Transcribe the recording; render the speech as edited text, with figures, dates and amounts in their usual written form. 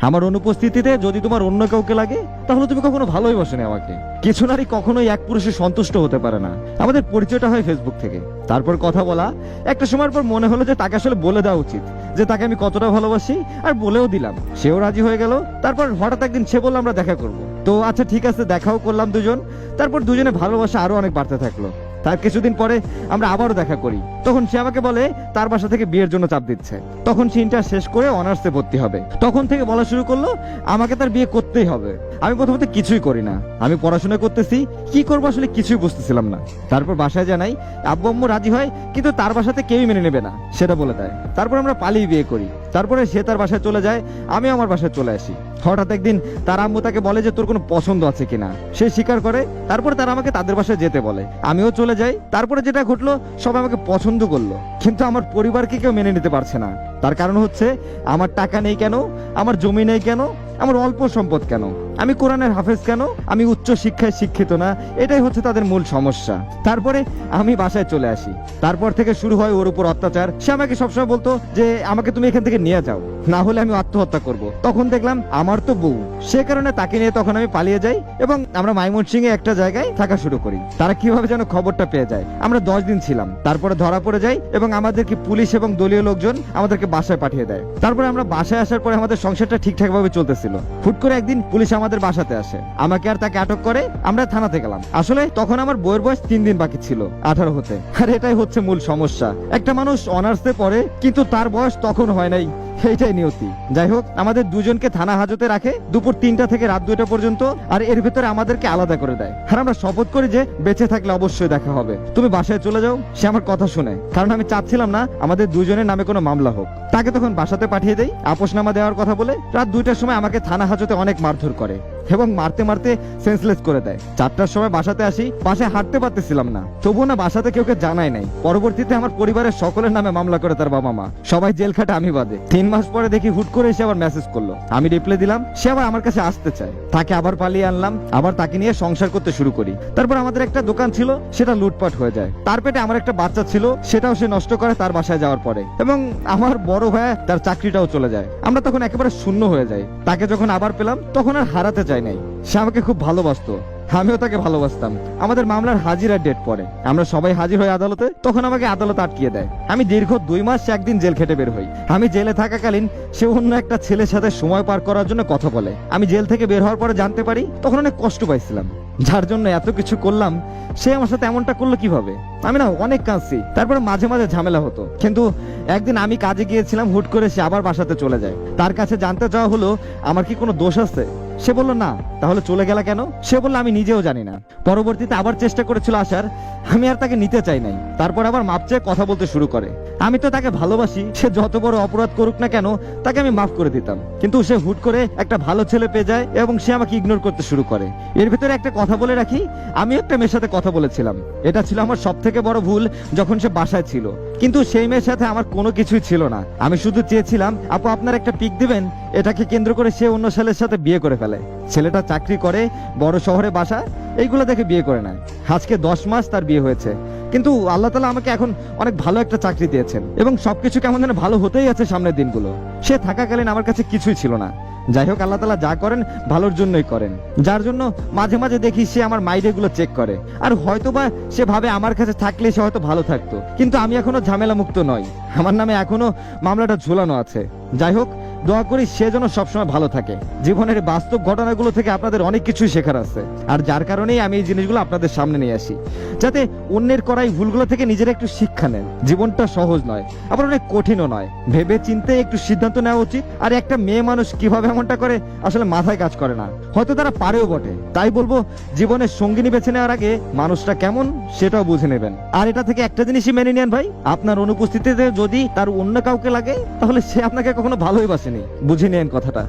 আমার অনুপস্থিতিতে যদি তোমার অন্য কাউকে লাগে তাহলে তুমি কখনো ভালোই বাসোনি আমাকে। কিছু নারী কখনোই এক পুরুষে সন্তুষ্ট হতে পারে না। আমাদের পরিচয়টা হয় ফেসবুক থেকে, তারপর কথা বলা। একটা সময়ের পর মনে হলো যে তাকে আসলে বলে দেওয়া উচিত যে তাকে আমি কতটা ভালোবাসি, আর বলেও দিলাম। সেও রাজি হয়ে গেল। তারপর হঠাৎ একদিন সে বলল আমরা দেখা করব। তো আচ্ছা ঠিক আছে, দেখাও করলাম দুজন। তারপর দুজনে ভালোবাসা আরো অনেক বাড়তে থাকলো। তার কিছুদিন পরে আমরা আবারও দেখা করি। তখন সে আমাকে বলে তার বাসা থেকে বিয়ের জন্য চাপ দিচ্ছে। তখন সে ইন্টার শেষ করে অনার্সে ভর্তি হবে। তখন থেকে বলা শুরু করলো আমাকে তার বিয়ে করতেই হবে। আমি প্রথমত কিছুই করি না, আমি পড়াশোনা করতেছি, কি করবো আসলে কিছুই বুঝতেছিলাম না। তারপর বাসায় জানাই, আব্বু আম্মু রাজি হয়, কিন্তু তার বাসাতে কেউই মেনে নেবে না, সেটা বলে দেয়। তারপর আমরা পালিয়ে বিয়ে করি। তারপরে সে তার বাসায় চলে যায়, আমি আমার বাসায় চলে আসি। হঠাৎ একদিন তার আম্মু তাকে বলে যে তোর কোনো পছন্দ আছে কিনা। সে স্বীকার করে। তারপরে তারা আমাকে তাদের বাসায় যেতে বলে, আমিও চলে যাই। তারপরে যেটা ঘটলো, সবাই আমাকে পছন্দ করলো, কিন্তু আমার পরিবারকে কেউ মেনে নিতে পারছে না। তার কারণ হচ্ছে আমার টাকা নেই কেন, আমার জমি নেই কেন, আমার অল্প সম্পদ কেন, আমি কোরআনের হাফেজ কেন, আমি উচ্চ শিক্ষায় শিক্ষিত না, এটাই হচ্ছে তাদের মূল সমস্যা। তারপরে আমি বাসায় চলে আসি। তারপর থেকে শুরু হয় ওর উপর অত্যাচার। সে আমাকে সবসময় বলতো যে আমাকে তুমি এখান থেকে নিয়ে যাও, না হলে আমি আত্মহত্যা করব। তখন দেখলাম আমার তো বউ, সে কারণে তাকে নিয়ে তখন আমি পালিয়ে যাই এবং আমরা ময়মনসিংহে একটা জায়গায় থাকা শুরু করি। তারা কিভাবে যেন খবরটা পেয়ে যায়। আমরা 10 দিন ছিলাম, তারপরে ধরা পড়ে যাই এবং আমাদেরকে পুলিশ এবং দলীয় লোকজন আমাদেরকে বাসায় পাঠিয়ে দেয়। তারপরে আমরা বাসায় আসার পরে আমাদের সংসারটা ঠিকঠাক ভাবে চলতেছিল। হুট করে একদিন পুলিশ আমাদের বাসাতে আসে, আমাকে আর তাকে আটক করে। আমরা থানাতে গেলাম। আসলে তখন আমার বইয়ের বয়স 3 দিন বাকি ছিল 18 হতে। আর এটাই হচ্ছে মূল সমস্যা। একটা মানুষ অনার্সে পড়ে কিন্তু তার বয়স তখন হয় নাই, এইটাই নিয়তি। যাই হোক, আমাদের দুজনকে থানা হাজতে রাখে দুপুর 3টা থেকে রাত 2টা পর্যন্ত। আর এর ভিতরে আমাদেরকে আলাদা করে দেয়। আর আমরা শপথ করি যে বেঁচে থাকলে অবশ্যই দেখা হবে, তুমি বাসায় চলে যাও। সে আমার কথা শুনে, কারণ আমি চাচ্ছিলাম না আমাদের দুজনের নামে কোনো মামলা হোক। তাকে তখন বাসাতে পাঠিয়ে দেই আপোষনামা দেওয়ার কথা বলে। রাত 2টার সময় আমাকে থানা হাজতে অনেক মারধর করে এবং মারতে মারতে সেন্সলেস করে দেয়। 4টার সময় বাসাতে আসি, বাসায় হাঁটতে পারতেছিলাম না, তবুও না বাসাতে কেউকে জানাই নাই। পরবর্তীতে আমার পরিবারের সকলের নামে মামলা করে তার বাবা মা, সবাই জেল খাটে, আমি বাদে। 3 মাস পরে দেখি হুট করে এসে আবার মেসেজ করলো, আমি রিপ্লাই দিলাম। সে আবার আমার কাছে আসতে চায়, তাকে আবার পালিয়ে আনলাম, আবার তাকে নিয়ে সংসার করতে শুরু করি। তারপর আমাদের একটা দোকান ছিল, সেটা লুটপাট হয়ে যায়। তার পেটে আমার একটা বাচ্চা ছিল, সেটাও সে নষ্ট করে তার বাসায় যাওয়ার পরে। এবং আমার বড় ভাই তার চাকরিটাও চলে যায়। আমরা তখন একেবারে শূন্য হয়ে যাই। তাকে যখন আবার পেলাম তখন আর হারাতে চাই নাই। সে আমাকে খুব ভালোবাসতো, আমিও তাকে ভালোবাসতাম। আমাদের মামলার হাজিরার ডেট পড়ে, আমরা সবাই হাজির হই আদালতে। তখন আমাকে আদালত আটকিয়ে দেয়। আমি দীর্ঘ 2 মাস 1 দিন জেল খেটে বের হই। আমি জেলে থাকাকালীন সে অন্য একটা ছেলের সাথে সময় পার করার জন্য কথা বলে। আমি জেল থেকে বের হওয়ার পরে জানতে পারি, তখন অনেক কষ্ট পাইছিলাম, যার জন্য এত কিছু করলাম। সে আমার সাথে এমনটা করলো কিভাবে, আমি না অনেক কাঁদছি। তারপরে মাঝে মাঝে ঝামেলা হতো। কিন্তু একদিন আমি কাজে গিয়েছিলাম, হুট করে সে আবার বাসাতে চলে যায়। তার কাছে জানতে চাওয়া হলো আমার কি কোনো দোষ আছে। সে বলল না। তাহলে চলে গেল কেন? সে বলল আমি নিজেও জানি না। পরবর্তীতে আবার চেষ্টা করেছিল আসার, আমি আর তাকে নিতে চাই নাই। তারপর আবার মাপ চেয়ে কথা বলতে শুরু করে। আমি তো তাকে ভালোবাসি, সে যত বড় অপরাধ করুক না কেন তাকে আমি মাফ করে দিতাম। কিন্তু সে হুট করে একটা ভালো ছেলে পেয়ে যায় এবং সে আমাকে ইগনোর করতে শুরু করে। এর ভিতরে একটা কথা বলে রাখি, আমি একটা মেয়ের সাথে কথা বলেছিলাম। এটা ছিল আমার সব থেকে বড় ভুল যখন সে বাসায় ছিল। কিন্তু সেই মেয়ের সাথে আমার কোনো কিছুই ছিল না। আমি শুধু চেয়েছিলাম আপু আপনার একটা পিক দিবেন। এটাকে কেন্দ্র করে সে অন্য ছেলের সাথে বিয়ে করে ফেলে। ছেলেটা চাকরি করে, বড় শহরে বাসা, এইগুলো দেখে বিয়ে করে নেয়। আজকে 10 মাস তার বিয়ে হয়েছে। কিন্তু আল্লাহ তাআলা আমাকে এখন অনেক ভালো একটা চাকরি দিয়েছেন এবং সবকিছু কেমন যেন ভালো হতেই আছে সামনের দিনগুলো। সে থাকাকালীন আমার কাছে কিছুই ছিল না। যাই হোক, আল্লাহ তাআলা যা করেন ভালোর জন্যই করেন, যার জন্য মাঝে মাঝে দেখি সে আমার মাইন্ডে গুলো চেক করে। আর হয়তোবা সে ভাবে আমার কাছে থাকলে সে হয়তো ভালো থাকতো, কিন্তু আমি এখনো ঝামেলা মুক্ত নই। আমার নামে এখনো মামলাটা ঝুলানো আছে। যাই হোক, দোয়া করি সে যেন সবসময় ভালো থাকে। জীবনের বাস্তব ঘটনাগুলো থেকে আপনাদের অনেক কিছুই শেখার আছে, আর যার কারণেই আমি এই জিনিসগুলো আপনাদের সামনে নিয়ে আসি, যাতে অন্যের করা এই ভুলগুলো থেকে নিজেরা একটু শিক্ষা নেন। জীবনটা সহজ নয়, আবার অনেক কঠিনও নয়। ভেবে চিন্তে একটু সিদ্ধান্ত নেওয়া উচিত। আর একটা মেয়ে মানুষ কিভাবে এমনটা করে আসলে মাথায় কাজ করে না। হয়তো তারা পারেও বটে। তাই বলবো, জীবনের সঙ্গিনী বেছে নেওয়ার আগে মানুষটা কেমন সেটাও বুঝে নেবেন। আর এটা থেকে একটা জিনিসই মেনে নেন ভাই, আপনার অনুপস্থিতিতে যদি তার অন্য কাউকে লাগে তাহলে সে আপনাকে কখনো ভালোই বাসেনি। বুঝে নেন কথাটা।